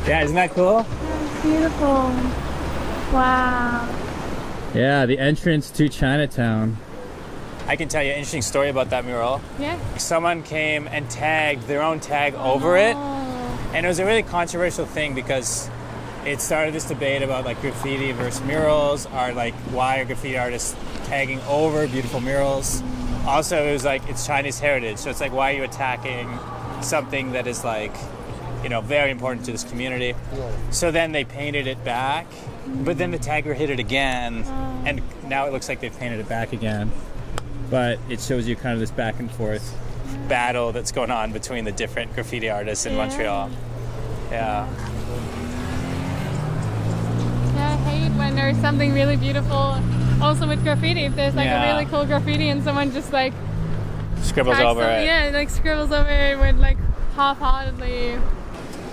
Yeah, isn't that cool? Beautiful. Wow. Yeah, the entrance to Chinatown. I can tell you an interesting story about that mural. Yeah. Someone came and tagged their own tag over it, and it was a really controversial thing because it started this debate about like graffiti versus murals, or like why are graffiti artists tagging over beautiful murals. Also, it was like it's Chinese heritage, so it's like why are you attacking something that is like, you know, very important to this community. So then they painted it back, but then the tagger hit it again, and now it looks like they've painted it back again. But it shows you kind of this back and forth battle that's going on between the different graffiti artists in Montreal. Yeah. Yeah, I hate when there's something really beautiful also with graffiti. If there's like a really cool graffiti and someone just like scribbles over it. Yeah, like scribbles over it with like half-heartedly.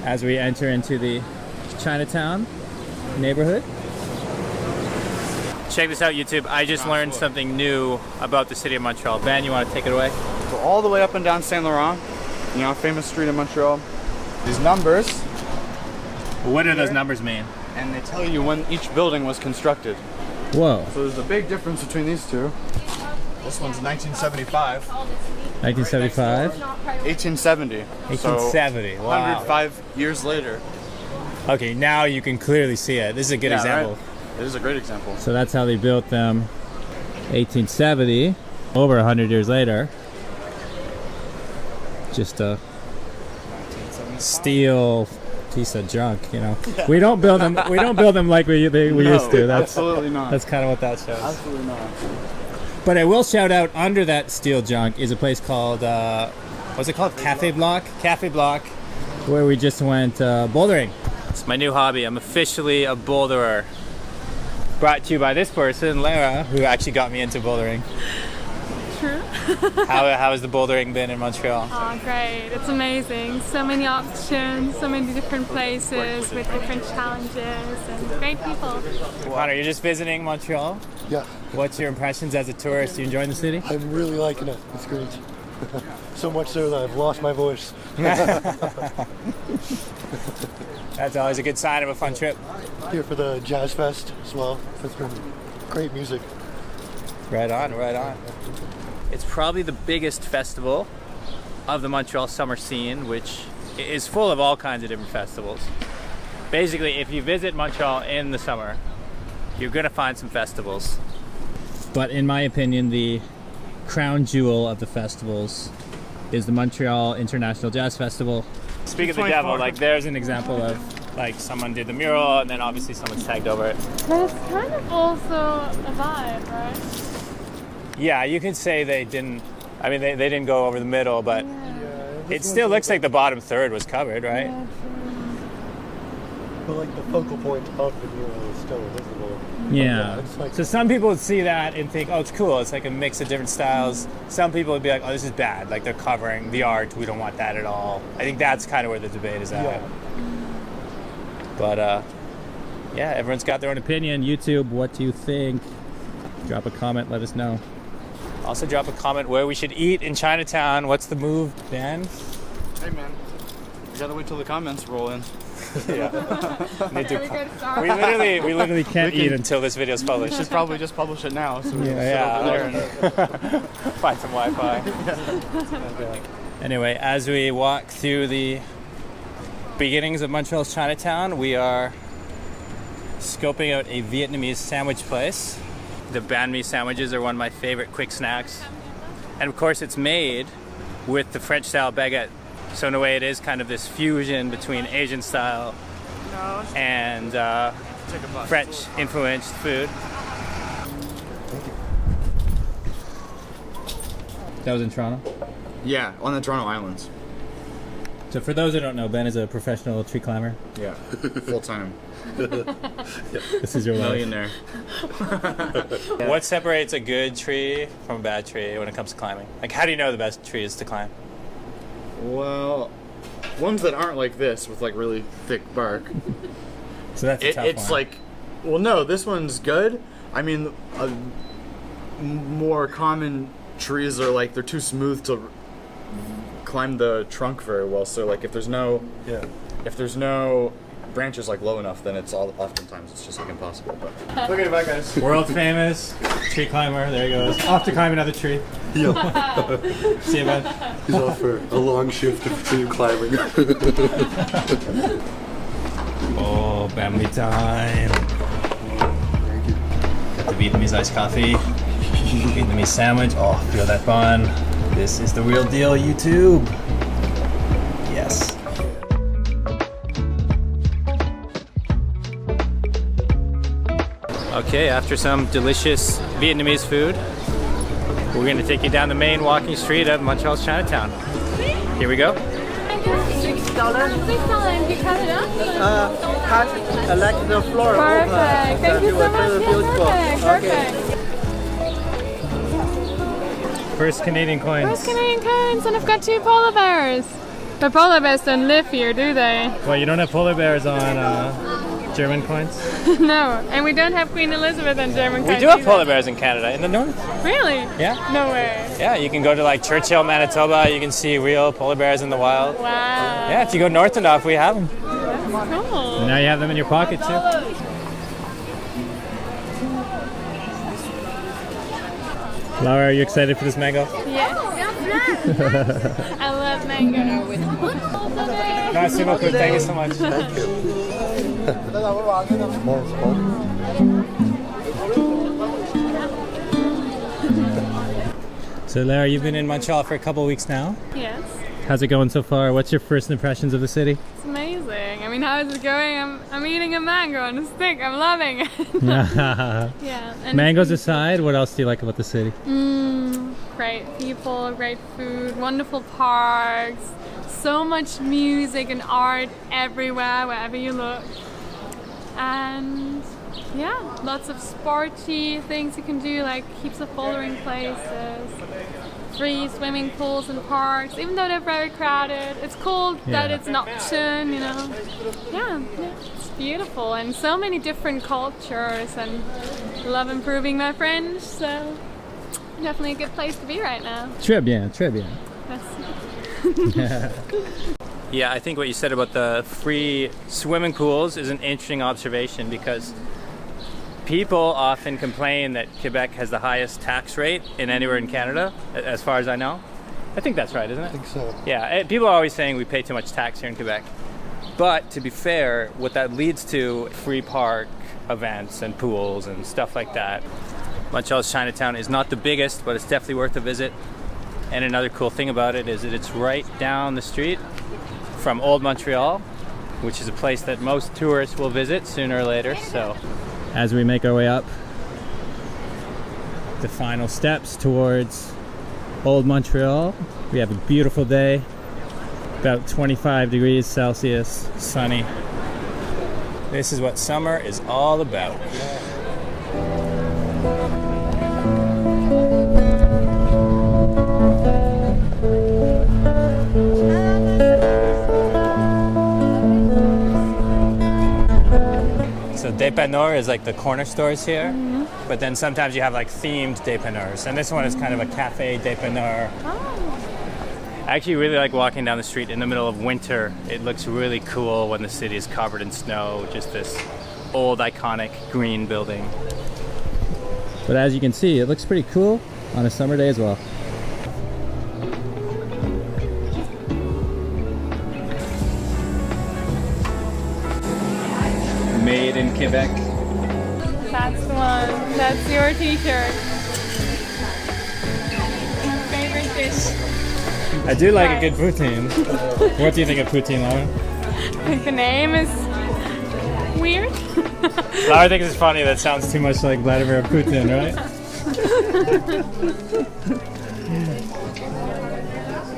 As we enter into the Chinatown neighborhood. Check this out, YouTube. I just learned something new about the city of Montreal. Ben, you want to take it away? So all the way up and down Saint Laurent, you know, famous street in Montreal. These numbers. What do those numbers mean? And they tell you when each building was constructed. Whoa. So there's a big difference between these two. This one's 1975. 1975? 1870. 1870, so wow. 105 years later. Okay, now you can clearly see it. This is a good example. Right? It is a great example. So that's how they built them. 1870, over 100 years later. Just a steel piece of junk, you know. Yeah. We don't build them. We don't build them like we used to. That's absolutely not. That's kind of what that shows. Absolutely not. But I will shout out, under that steel junk is a place called what's it called? Cafe Block. Cafe Block, where we just went bouldering. It's my new hobby. I'm officially a boulderer. Brought to you by this person, Lara, who actually got me into bouldering. True. How has the bouldering been in Montreal? Oh, great. It's amazing. So many options, so many different places with different challenges and great people. Connor, you're just visiting Montreal? Yeah. What's your impressions as a tourist? You enjoying the city? I'm really liking it. It's great. So much so that I've lost my voice. That's always a good sign of a fun trip. Here for the Jazz Fest as well. It's been great music. Right on, right on. It's probably the biggest festival of the Montreal summer scene, which is full of all kinds of different festivals. Basically, if you visit Montreal in the summer, you're going to find some festivals. But in my opinion, the crown jewel of the festivals is the Montreal International Jazz Festival. Speak of the devil, like there's an example of like someone did the mural and then obviously someone's tagged over it. But it's kind of also a vibe, right? Yeah, you could say they didn't, I mean they didn't go over the middle, but it still looks like the bottom third was covered, right? Yeah, But like the focal point of the mural is still visible. Yeah. It's like, So some people would see that and think, oh, it's cool. It's like a mix of different styles. Some people would be like, oh, this is bad. Like they're covering the art. We don't want that at all. I think that's kind of where the debate is at. yeah. But yeah, everyone's got their own opinion. YouTube, what do you think? Drop a comment. Let us know. Also drop a comment where we should eat in Chinatown. What's the move, Ben? Hey man, you gotta wait till the comments roll in. Yeah. we we literally can't eat until this video's published. Should probably just publish it now. So we can Yeah, sit over there and find some Wi-Fi. Anyway, as we walk through the beginnings of Montreal's Chinatown, we are scoping out a Vietnamese sandwich place. The banh mi sandwiches are one of my favorite quick snacks. And of course it's made with the French style baguette. So in a way it is kind of this fusion between Asian style and French influenced food. That was in Toronto? yeah, on the Toronto Islands. So for those who don't know, Ben is a professional tree climber. Yeah, full time. This is your life. Millionaire. What separates a good tree from a bad tree when it comes to climbing? Like, how do you know the best tree is to climb? Well, ones that aren't like this with like really thick bark. So that's a tough It's one. like, well, no, this one's good. I mean, more common trees are like they're too smooth to climb the trunk very well. So like, if there's no branch is like low enough, then oftentimes it's just like impossible. But Look at it back, guys. World famous tree climber. There he goes. Off to climb another tree. Yeah. See you, man. He's off for a long shift of tree climbing. Oh, family time. Got the Vietnamese iced coffee. Vietnamese sandwich. Oh, feel that bun. This is the real deal, YouTube. Yes. Okay, after some delicious Vietnamese food, we're going to take you down the main walking street of Montreal's Chinatown. Here we go. $6. $6. You cut it up? I like the floral. Perfect. Thank you so much. Yeah, perfect. First Canadian coins. First Canadian coins, and I've got 2 polar bears. But polar bears don't live here, do they? Well, you don't have polar bears on German coins? No, and we don't have Queen Elizabeth and German coins. We do have either. polar bears in Canada, in the north. Really? Yeah. No way. Yeah, you can go to like Churchill, Manitoba. You can see real polar bears in the wild. Wow. Yeah, if you go north enough, we have them. Cool. Now you have them in your pocket too. Laura, are you excited for this mango? Yes. I love mango. Merci beaucoup. Thank you so much. So Lara, you've been in Montreal for a couple weeks now. Yes. How's it going so far? What's your first impressions of the city? It's amazing. I mean, how is it going? I'm eating a mango on a stick. I'm loving it. Yeah. And Mangoes aside, what else do you like about the city? Great people, great food, wonderful parks, so much music and art everywhere, wherever you look. And yeah, lots of sporty things you can do, like heaps of bouldering places, free swimming pools and parks, even though they're very crowded. It's cool that it's nocturne, you know. Yeah, it's beautiful, and so many different cultures, and love improving my French, so definitely a good place to be right now. Très bien, très bien. Yeah, I think what you said about the free swimming pools is an interesting observation, because people often complain that Quebec has the highest tax rate in anywhere in Canada, as far as I know. I think that's right, isn't it? I think so. Yeah, people are always saying we pay too much tax here in Quebec. But to be fair, what that leads to, free park events and pools and stuff like that. Montreal's Chinatown is not the biggest, but it's definitely worth a visit. And another cool thing about it is that it's right down the street from Old Montreal, which is a place that most tourists will visit sooner or later. So as we make our way up the final steps towards Old Montreal, we have a beautiful day, about 25 degrees Celsius, sunny. This is what summer is all about. So dépanneur is like the corner stores here, but then sometimes you have like themed dépanneurs, and this one is kind of a cafe dépanneur. I actually really like walking down the street in the middle of winter. It looks really cool when the city is covered in snow, just this old iconic green building. But as you can see, it looks pretty cool on a summer day as well. Made in Quebec. That's the one. That's your t-shirt. Favorite dish. I do like a good poutine. What do you think of poutine, Laura? I think the name is weird. Laura thinks it's funny that it sounds too much like Vladimir Putin, right?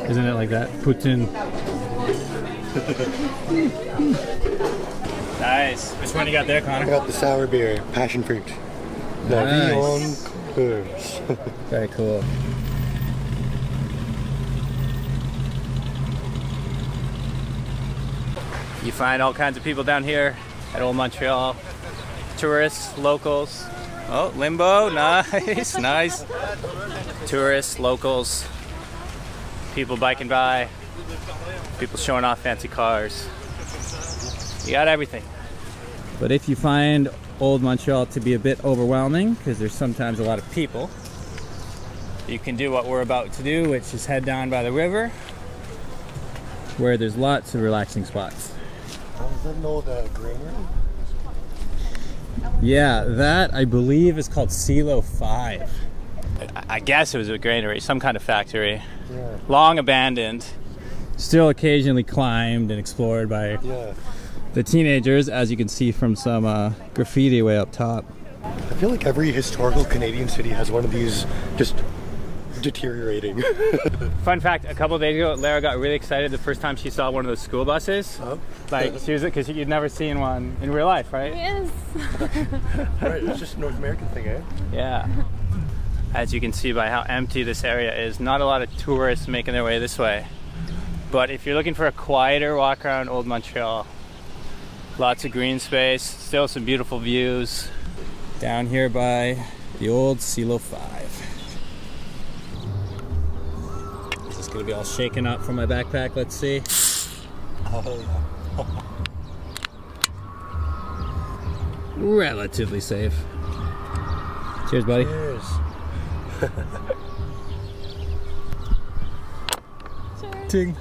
Isn't it like that? Putin. Nice. Which one you got there, I Connor? got the sour beer, passion fruit. La vie en Nice. cours. Very cool. You find all kinds of people down here at Old Montreal. Tourists, locals. Oh, limbo, nice, nice. Tourists, locals, people biking by, people showing off fancy cars. You got everything. But if you find Old Montreal to be a bit overwhelming, because there's sometimes a lot of people, you can do what we're about to do, which is head down by the river, where there's lots of relaxing spots. Is that an old granary? Yeah, that I believe is called Silo 5. I guess it was a granary, some kind of factory. Yeah. Long abandoned, still occasionally climbed and explored by the teenagers, as you can see from some graffiti way up top. I feel like every historical Canadian city has one of these just deteriorating. Fun fact, a couple of days ago, Lara got really excited the first time she saw one of those school buses. Oh. Like, she was, because you'd never seen one in real life, right? Yes. Right, it's just a North American thing, eh? Yeah. As you can see by how empty this area is, not a lot of tourists making their way this way. But if you're looking for a quieter walk around Old Montreal, lots of green space, still some beautiful views. Down here by the old Silo 5. This is gonna be all shaken up from my backpack, let's see. Oh yeah. Relatively safe. Cheers, buddy. Cheers. Ting.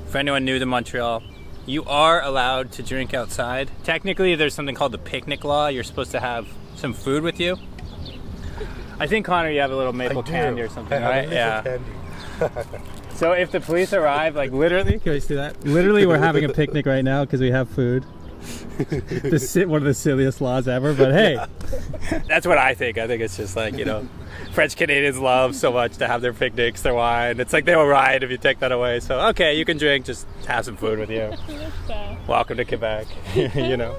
For anyone new to Montreal, you are allowed to drink outside. Technically, there's something called the picnic law. You're supposed to have some food with you. I think, Connor, you have a little maple candy or something, right? Yeah. Candy. So if the police arrive, like literally, can we see that? Literally, we're having a picnic right now because we have food. One of the silliest laws ever, but hey, that's what I think. I think it's just like, you know, French Canadians love so much to have their picnics, their wine. It's like they will riot if you take that away. So, okay, you can drink, just have some food with you. Welcome to Quebec, you know.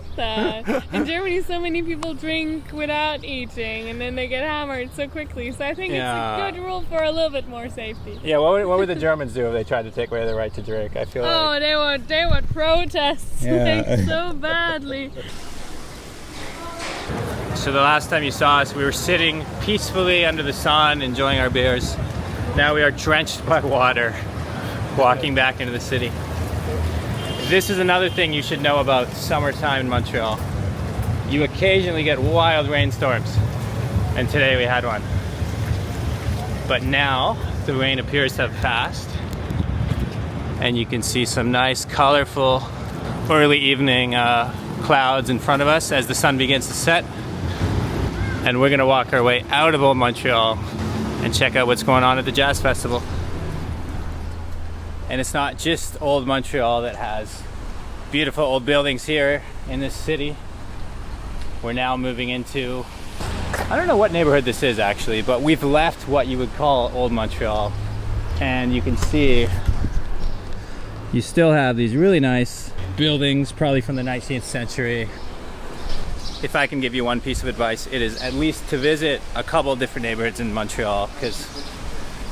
In Germany, so many people drink without eating, and then they get hammered so quickly. So I think it's a good rule for a little bit more safety. Yeah, what would the Germans do if they tried to take away their right to drink? I feel like... they would protest like so badly. So the last time you saw us, we were sitting peacefully under the sun, enjoying our beers. Now we are drenched by water, walking back into the city. This is another thing you should know about summertime in Montreal. You occasionally get wild rainstorms, and today we had one. But now the rain appears to have passed, and you can see some nice, colorful, early evening clouds in front of us as the sun begins to set. And we're gonna walk our way out of Old Montreal and check out what's going on at the Jazz Festival. And it's not just Old Montreal that has beautiful old buildings here in this city. We're now moving into, I don't know what neighborhood this is actually, but we've left what you would call Old Montreal. And you can see you still have these really nice buildings, probably from the 19th century. If I can give you one piece of advice, it is at least to visit a couple different neighborhoods in Montreal, because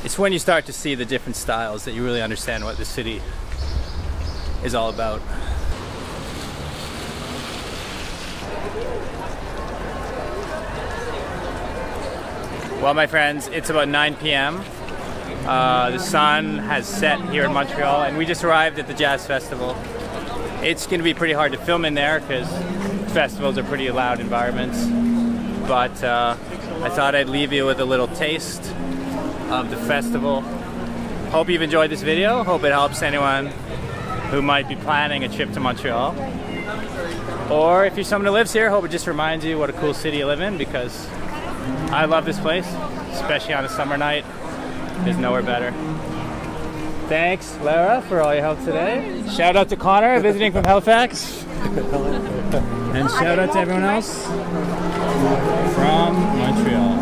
it's when you start to see the different styles that you really understand what the city is all about. Well, my friends, it's about 9 p.m. The sun has set here in Montreal, and we just arrived at the Jazz Festival. It's going to be pretty hard to film in there because festivals are pretty loud environments, but I thought I'd leave you with a little taste of the festival. Hope you've enjoyed this video. Hope it helps anyone who might be planning a trip to Montreal. Or if you're someone who lives here, hope it just reminds you what a cool city you live in, because I love this place, especially on a summer night. There's nowhere better. Thanks, Lara, for all your help today. Shout out to Connor, visiting from Halifax. And shout out to everyone else from Montreal.